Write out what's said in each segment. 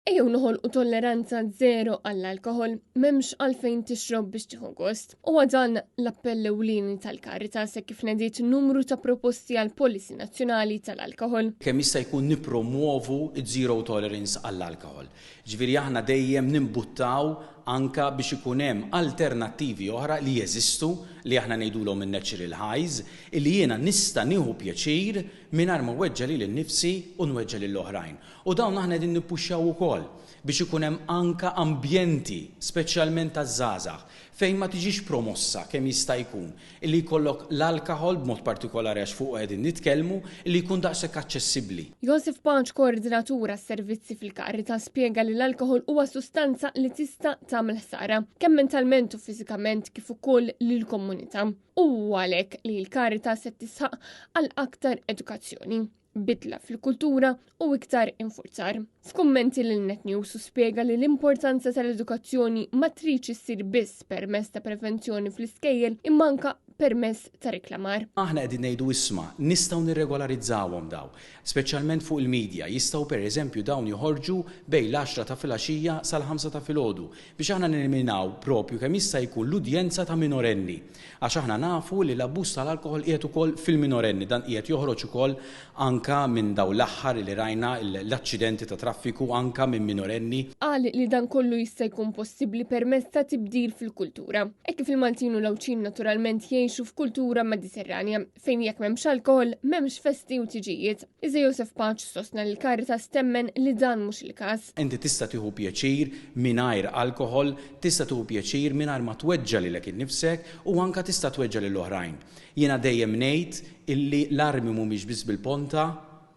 Ejjew noħolqu tolleranza zero għall-alkohol, m'hemmx għalfejn tixrob biex tieħu gost. U dan l-appell ewlieni tal-Caritas kif nediet numru ta' proposti għal policy nazzjonali tal-alkohol. Kemm jista' jkun nippromuovu zero tolerance għall-alkohol. Ġifieri aħna dejjem nimbuttaw anka biex ikun hemm alternattivi oħra li jeżistu li aħna ngħidulhom in-natural highs li jiena nista' nieħu pjaċir mingħajr ma weġġa' lil innifsi u nweġġa' lill-oħrajn. U dawn aħna qegħdin nippuxxjaw ukoll biex ikun hemm anka ambjenti speċjalment taż-żgħażagħ fejn ma tiġix promossa kemm jista' jkun illi jkollok l-alkohol b'mod partikolari għax fuq qegħdin nitkellmu li jkun daqshekk aċċessibbli. Joseph Paċ, koordinatura s-servizzi fil-Caritas, spjega li l-alkohol huwa sustanza li tista' tagħmel ħsara kemm mentalment u fiżikament kif ukoll lill-komunità. U għalhekk li l-Caritas qed tisħaq għal aktar edukazzjoni, bidla fil-kultura u iktar infurzar. F'kummenti lil Net News spjega li l-importanza tal-edukazzjoni ma tridx issir biss permezz ta' prevenzjoni fl-iskejjel imma anke permezz ta' riklamar. Aħna qegħdin ngħidu isma' nistgħu nirregolarizzawhom daw, speċjalment fuq il-medja. Jistgħu pereżempju dawn joħorġu bejn l-10 ta' filgħaxija sal-5 ta' filgħodu biex aħna neliminaw propju kemm jista' jkun l-udjenza ta' minorenni. Għax aħna nafu li l-abbuż tal-alkohol qiegħed ukoll fil-minorenni, dan qiegħed joħroġ ukoll anka minn daw l-aħħar li rajna l-aċċidenti ta' traffiku anka minn minorenni. Qal li dan kollu jista' jkun possibbli permezz ta' tibdil fil-kultura. Hekk kif il-Maltin u l-Awċin naturalment jgħixu f'kultura mediterranja fejn jekk m'hemmx alkohol m'hemmx festi u tiġijiet. Iżda Joseph Paċ sostna li l-Caritas temmen li dan mhux il-każ. Inti tista' tieħu pjaċir mingħajr alkohol, tista' tieħu pjaċir mingħajr ma tweġġa' lilek innifsek u anke tista' tweġġa' lill-oħrajn. Jiena dejjem ngħid illi l-armi mhumiex biss bil-ponta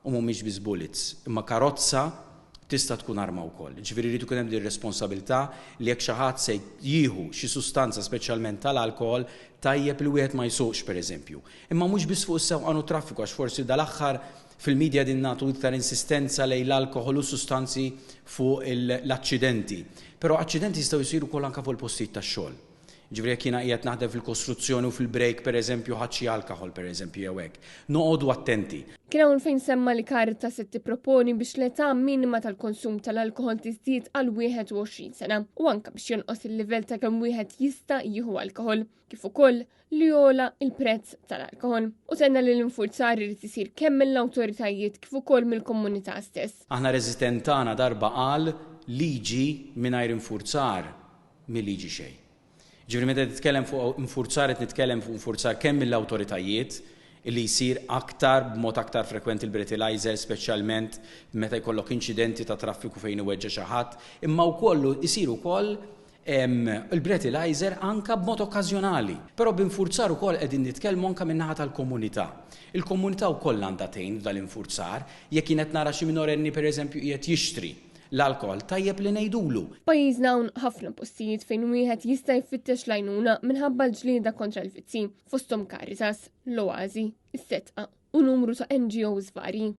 u mhumiex biss bullets, imma karozza tista' tkun arma wkoll. Ġifieri jrid ikun hemm din responsabilità li jekk xi ħadd se jieħu xi sustanza speċjalment tal-alkohol tajjeb li wieħed ma jsuqx pereżempju. Imma mhux biss fuq is-sewqan u traffiku għax forsi dal-aħħar fil-medja din nagħtu iktar insistenza lejn l-alkohol u sustanzi fuq l-aċċidenti. Però aċċidenti jistgħu jsiru wkoll anke fuq il-postijiet tax-xogħol. Ġifieri jekk jiena qiegħed naħdem fil-kostruzzjoni u fil-break pereżempju ħadd xi alkohol pereżempju jew hekk. Noqogħdu attenti. Kien hawn fejn semma li Caritas qed tipproponi biex l-età minima tal-konsum tal-alkohol tiżdied għal 21 sena u anke biex jonqos il-livell ta' kemm wieħed jista' jieħu alkohol, kif ukoll li jola il-prezz tal-alkohol. U tenna li l-infurzar irid isir kemm mill-awtoritajiet kif ukoll mill-komunità stess. Aħna reżident tagħna darba qal liġi mingħajr infurzar mill-liġi xejn. Ġifieri meta titkellem fuq infurzar qed nitkellem fuq infurzar kemm mill-awtoritajiet li jsir aktar b'mod aktar frekwenti il-breathalyzer speċjalment meta jkollok inċidenti ta' traffiku fejn iweġġa' xi ħadd, imma wkoll isir ukoll il-breathalyzer anke b'mod okkażjonali. Però b'infurzar ukoll qegħdin nitkellmu anke min-naħa tal-komunità. Il-komunità wkoll għandha tgħin dal-infurzar jekk kienet nara xi minorenni pereżempju qiegħed jixtri l-alkohol tajjeb li ngħidulu. Pajjiżna hawn ħafna postijiet fejn wieħed jista' jfittex l-għajnuna minħabba l-ġlieda kontra l-vizzi fosthom Caritas, l-Oasi, is-Setqa u numru ta' NGOs varji.